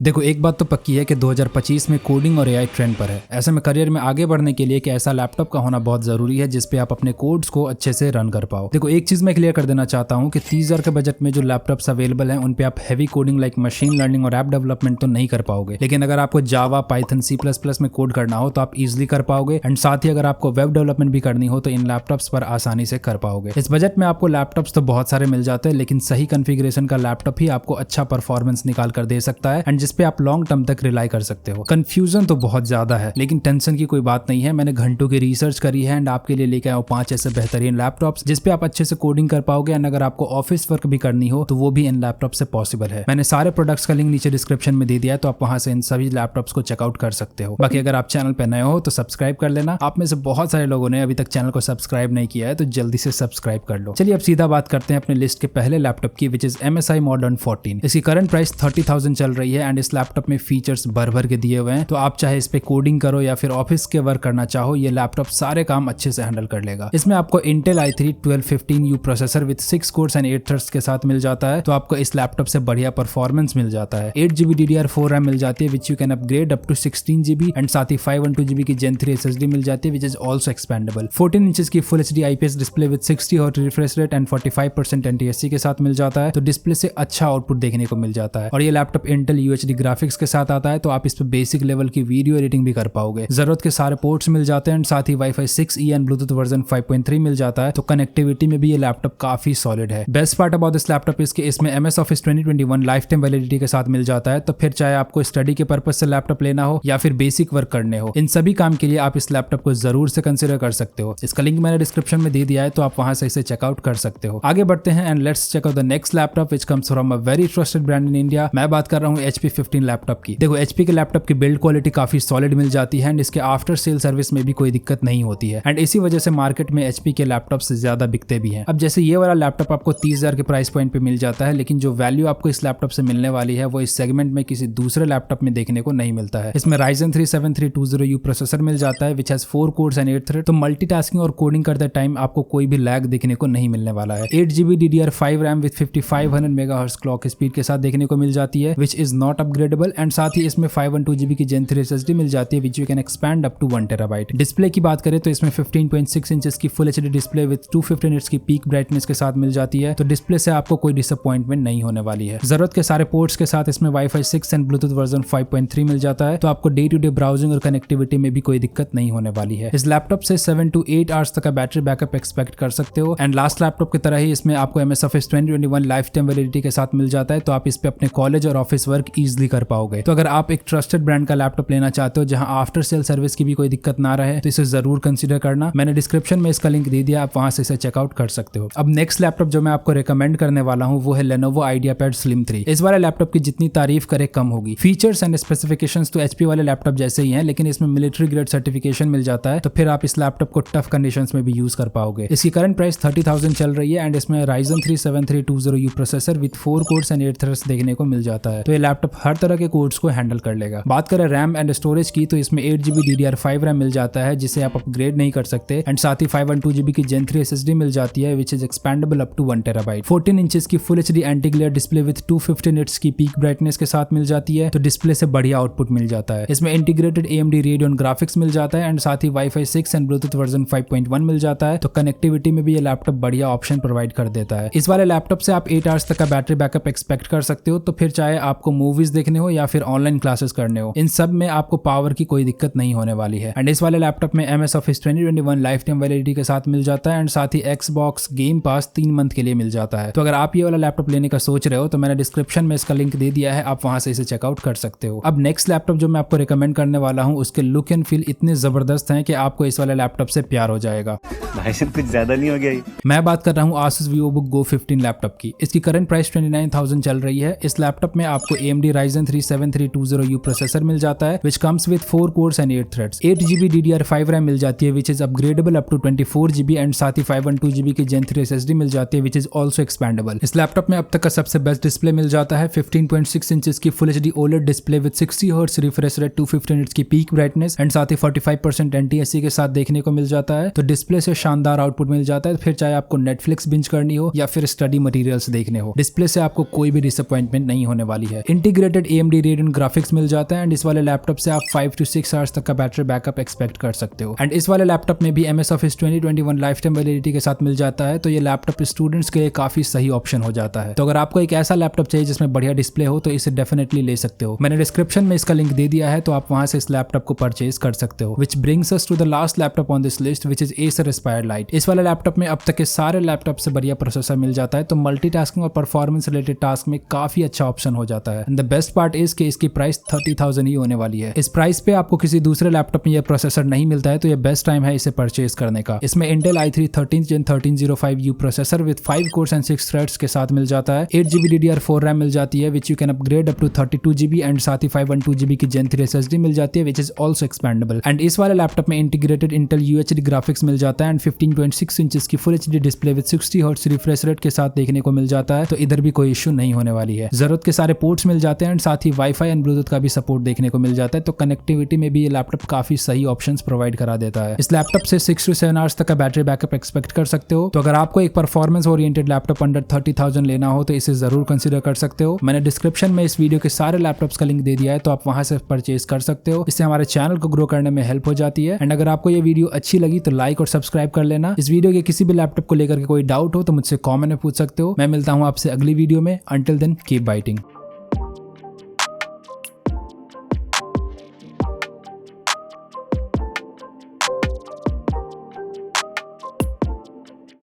देखो, एक बात तो पक्की है कि 2025 में कोडिंग और एआई ट्रेंड पर है। ऐसे में करियर में आगे बढ़ने के लिए एक ऐसा लैपटॉप का होना बहुत जरूरी है जिसपे आप अपने कोड्स को अच्छे से रन कर पाओ। देखो, एक चीज मैं क्लियर कर देना चाहता हूँ कि 30,000 के बजट में जो लैपटॉप्स अवेलेबल हैं उन पे आप heavy coding like machine learning और ऐप डेवलपमेंट तो नहीं कर पाओगे, लेकिन अगर आपको जावा, पाइथन, C++ में कोड करना हो तो आप इजिली कर पाओगे। एंड साथ ही अगर आपको वेब डेवलपमेंट भी करनी हो तो इन लैपटॉप्स पर आसानी से कर पाओगे। इस बजट में आपको लैपटॉप्स तो बहुत सारे मिल जाते हैं, लेकिन सही कॉन्फ़िगरेशन का लैपटॉप ही आपको अच्छा परफॉर्मेंस निकाल कर दे सकता है एंड जिसपे आप लॉन्ग टर्म तक रिलाई कर सकते हो। कंफ्यूजन तो बहुत ज्यादा है, लेकिन टेंशन की कोई बात नहीं है। मैंने घंटों की रिसर्च करी है एंड आपके लिए लेके आया 5 ऐसे बेहतरीन लैपटॉप्स जिसपे आप अच्छे से कोडिंग कर पाओगे एंड अगर आपको ऑफिस वर्क भी करनी हो तो वो भी इन लैपटॉप से पॉसिबल है। मैंने सारे प्रोडक्ट्स का लिंक नीचे डिस्क्रिप्शन में दे दिया है, तो आप वहां से इन सभी लैपटॉप्स को चेकआउट कर सकते हो। बाकी अगर आप चैनल पे नए हो तो सब्सक्राइब कर लेना। आप में से बहुत सारे लोगों ने अभी तक चैनल को सब्सक्राइब नहीं किया है, तो जल्दी से सब्सक्राइब कर लो। चलिए अब सीधा बात करते हैं अपने लिस्ट के पहले लैपटॉप की, विच इज MSI Modern 14। इसकी करंट प्राइस 30,000 चल रही है एंड इस लैपटॉप में फीचर्स भर के दिए हुए हैं, तो आप चाहे इस पे कोडिंग करो या फिर ऑफिस के वर्क करना चाहो, ये लैपटॉप सारे काम अच्छे से हैंडल कर लेगा। इसमें आपको Intel i3 1215U processor with 6 course and 8 threads के साथ मिल जाता है, तो आपको इस लैपटॉप से बढ़िया परफॉर्मेंस मिल जाता है। 8GB DDR4 रैम मिल जाती है which you can upgrade up to 16GB and साथ ही 512GB की Gen 3 SSD मिल जाती है which is also expendable. 14 inches की full HD IPS display with 60 Hz refresh rate and 45% NTSC के साथ मिल जाता है, तो डिस्प्ले से अच्छा आउटपुट देखने को मिल जाता है। और ये लैपटॉप Intel UHD ग्राफिक्स के साथ आता है, तो आप इस पे बेसिक लेवल की वीडियो एडिटिंग भी कर पाओगे। जरूरत के सारे पोर्ट्स मिल जाते हैं एंड साथ ही Wi-Fi 6E and Bluetooth version 5.3 मिल जाता है, तो कनेक्टिविटी में भी ये लैपटॉप काफी सॉलिड है। Best part about this laptop इसके इसमें MS Office 2021 life time validity के साथ मिल जाता है, तो फिर चाहे आपको स्टडी के पर्पज से लैपटॉप लेना हो या फिर बेसिक वर्क करने हो, इन सभी काम के लिए आप इस लैपटॉप को जरूर से कंसिडर कर सकते हो। इसका लिंक मैंने डिस्क्रिप्शन में दे दिया है, तो आप वहां से इसे चेकआउट कर सकते हो। आगे बढ़ते हैं and let's check out the next laptop which comes from a very trusted brand in India. मैं बात कर रहा हूँ HP 15 लैपटॉप की। देखो, HP के लैपटॉप की बिल्ड क्वालिटी काफी सॉलिड मिल जाती है एंड इसके आफ्टर सेल सर्विस में भी कोई दिक्कत नहीं होती है एंड इसी वजह से मार्केट में HP के लैपटॉप से ज्यादा बिकते भी हैं। अब जैसे ये वाला लैपटॉप आपको 30,000 के प्राइस पॉइंट पे मिल जाता है, लेकिन जो वैल्यू आपको इस लैपटॉप से मिलने वाली है वो इस सेगमेंट में किसी दूसरे लैपटॉप में देखने को नहीं मिलता है। इसमें Ryzen 3 7320U प्रोसेसर मिल जाता है which has 4 cores and 8 thread, तो मल्टीटास्किंग और कोडिंग करते टाइम आपको कोई भी लैग देखने को नहीं मिलने वाला है। 8GB DDR5 RAM with 5500 MHz clock speed के साथ देखने को मिल जाती है which is not upgradable and साथ ही इसमें 512GB की Gen 3 SSD मिल जाती है which you can expand up to 1 TB। Display की बात करें तो इसमें 15.6 इंचेस की full HD display with 250 nits की पीक ब्राइटनेस के साथ मिल जाती है, तो डिस्प्ले से आपको कोई डिसअपॉइंटमेंट नहीं होने वाली है। जरूरत के सारे पोर्ट्स के साथ इसमें Wi-Fi 6 एंड ब्लूटूथ वर्जन 5.3 मिल जाता है, तो आपको डे टू डे ब्राउजिंग और कनेक्टिविटी में भी कोई दिक्कत नहीं होने वाली है। इस लैपटॉप से 7 to 8 आवर्स तक का बैटरी बैकअप एक्सपेक्ट कर सकते हो एंड लास्ट लैपटॉप की तरह ही इसमें आपको MS Office 2021 life time validity के साथ मिल जाता है, तो आप इस पे अपने कॉलेज और ऑफिस वर्क इजिली कर पाओगे। तो अगर आप एक ट्रस्टेड ब्रांड का लैपटॉप लेना चाहते हो जहां आफ्टर सेल सर्विस की भी कोई दिक्कत ना रहे, तो इसे जरूर कंसीडर करना। मैंने डिस्क्रिप्शन में इसका लिंक दे दिया, आप वहां से इसे चेकआउट कर सकते हो। अब नेक्स्ट लैपटॉप जो मैं आपको रिकमेंड करने वाला हूं वो है Lenovo IdeaPad Slim 3। इस वाले लैपटॉप की जितनी तारीफ करे कम होगी। फीचर्स एंड स्पेसिफिकेशंस तो HP वाले लैपटॉप जैसे ही हैं, लेकिन इसमें मिलिट्री ग्रेड सर्टिफिकेशन मिल जाता है, तो फिर आप इस लैपटॉप को टफ कंडीशंस में भी यूज कर पाओगे। इसकी करंट प्राइस 30,000 चल रही है एंड इसमें Ryzen 3 7320U processor with 4 cores and 8 threads देखने को मिल जाता है, तो ये लैपटॉप हर तरह के कोड्स को हैंडल कर लेगा। बात करें रैम एंड स्टोरेज की तो इसमें 8GB DDR5 रैम मिल जाता है जिसे आप अपग्रेड नहीं कर सकते एंड साथ ही 512GB की Gen 3 SSD मिल जाती है which is expendable up to 1 TB। 14 inches की full HD anti glare display with 250 nits की पीक ब्राइटनेस के साथ मिल जाती है, तो डिस्प्ले से बढ़िया आउटपुट मिल जाता है। इसमें इंटीग्रेटेड AMD Radeon ग्राफिक्स मिल जाता है एंड साथ ही Wi-Fi 6 एंड ब्लूटूथ वर्जन 5.1 मिल जाता है, तो कनेक्टिविटी में भी ये लैपटॉप बढ़िया ऑप्शन प्रोवाइड कर देता है। इस वाले लैपटॉप से आप 8 आवर्स तक का बैटरी बैकअप एक्सपेक्ट कर सकते हो, तो फिर चाहे आपको मूवीज देखने हो या फिर ऑनलाइन क्लासेस करने हो, इन सब में आपको पावर की कोई दिक्कत नहीं होने वाली है। एंड इस वाले लैपटॉप में MS Office 2021 life time validity के साथ मिल जाता है एंड साथ ही Xbox गेम पास 3 मंथ के लिए मिल जाता है। तो अगर आप ये वाला लैपटॉप लेने का सोच रहे हो तो मैंने डिस्क्रिप्शन में इसका लिंक दे दिया है, आप वहां से इसे चेकआउट कर सकते हो। अब नेक्स्ट लैपटॉप जो मैं आपको रिकमेंड करने वाला हूँ उसके लुक एंड फील इतने जबरदस्त हैं कि आपको इस वाले लैपटॉप से प्यार हो जाएगा। भाई साहब कुछ ज्यादा नहीं हो गया? मैं बात कर रहा हूँ Asus VivoBook Go 15 लैपटॉप की। इसकी करंट प्राइस 29,000 चल रही है। इस लैपटॉप में आपको AMD Ryzen 3 7320U प्रोसेसर मिल जाता है which comes with 4 cores and 8 threads. 8GB DDR5 RAM मिल जाती है which is upgradable up to 24GB and साथ ही 512GB की Gen 3 SSD मिल जाती है विच इज ऑल्सो एक्सपेंडेबल। इस लैपटॉप में अब तक का सबसे बेस्ट डिस्प्ले मिल जाता है 15.6 इंचेस की full HD OLED display with 60 Hz refresh rate, 250 nits की पीक ब्राइटनेस एंड साथ ही 45% NTSC के साथ देखने को मिल जाता है, तो डिस्प्ले से शानदार आउटपुट मिल जाता है। फिर चाहे आपको नेटफ्लिक्स बिंज करनी हो या फिर स्टडी मटेरियल्स देखने हो, डिस्प्ले से आपको कोई भी डिसअपॉइंटमेंट नहीं होने वाली है। Integrated integrated AMD Radeon graphics मिल जाता है एंड इस वाले लैपटॉप से आप 5 to 6 आवर्स तक का बैटरी बैकअप एक्सपेक्ट कर सकते हो। एंड इस वाले लैपटॉप में भी MS Office 2021 life time validity के साथ मिल जाता है, तो ये लैपटॉप स्टूडेंट्स के लिए काफी सही ऑप्शन हो जाता है। तो अगर आपको एक ऐसा लैपटॉप चाहिए जिसमें बढ़िया डिस्प्ले हो तो इसे डेफिनेटली ले सकते हो। मैंने डिस्क्रिप्शन में इसका लिंक दे दिया है, तो आप वहां से इस लैपटॉप को परचेज कर सकते हो। Which brings us to the last laptop on this list which is Acer Aspire Lite। इस वाले लैपटॉप में अब तक के सारे लैपटॉप से बढ़िया प्रोसेसर मिल जाता है, तो मल्टीटास्किंग और परफॉर्मेंस रिलेटेड टास्क में काफी अच्छा ऑप्शन हो जाता है। And the best part is कि इसकी प्राइस 30,000 ही होने वाली है। इस प्राइस पे आपको किसी दूसरे लैपटॉप में यह प्रोसेसर नहीं मिलता है, तो ये बेस्ट टाइम है इसे परचेज करने का। इसमें Intel i3 13th Gen 1305U processor with 5 course and 6 threads के साथ मिल जाता है। 8GB DDR4 रैम मिल जाती है which you can upgrade up to 32GB and साथ ही 512GB की Gen 3 SSD मिल जाती है which is also expendable. And इस वाले लैपटॉप में इंटीग्रेटेड Intel UHD ग्राफिक्स मिल जाता है एंड 15.6 इंचेस की full HD display with 60 hertz refresh rate के साथ देखने को मिल जाता है, तो इधर भी कोई इश्यू नहीं होने वाली है। जरूरत के सारे पोर्ट्स मिल जाते हैं एंड साथ ही वाईफाई एंड ब्लूटूथ का भी सपोर्ट देखने को मिल जाता है, तो कनेक्टिविटी में भी ये लैपटॉप काफी सही ऑप्शंस प्रोवाइड करा देता है। इस लैपटॉप से 6 to 7 आवर्स तक का बैटरी बैकअप एक्सपेक्ट कर सकते हो। तो अगर आपको एक परफॉर्मेंस ओरिएंटेड लैपटॉप अंडर 30,000 लेना हो तो इसे जरूर कंसीडर कर सकते हो। मैंने डिस्क्रिप्शन में इस वीडियो के सारे लैपटॉप्स का लिंक दे दिया है, तो आप वहां से परचेज कर सकते हो। इससे हमारे चैनल को ग्रो करने में हेल्प हो जाती है। एंड अगर आपको ये वीडियो अच्छी लगी तो लाइक और सब्सक्राइब कर लेना। इस वीडियो के किसी भी लैपटॉप को लेकर के कोई डाउट हो तो मुझसे कमेंट में पूछ सकते हो। मैं मिलता हूँ आपसे अगली वीडियो में। Until then keep biting.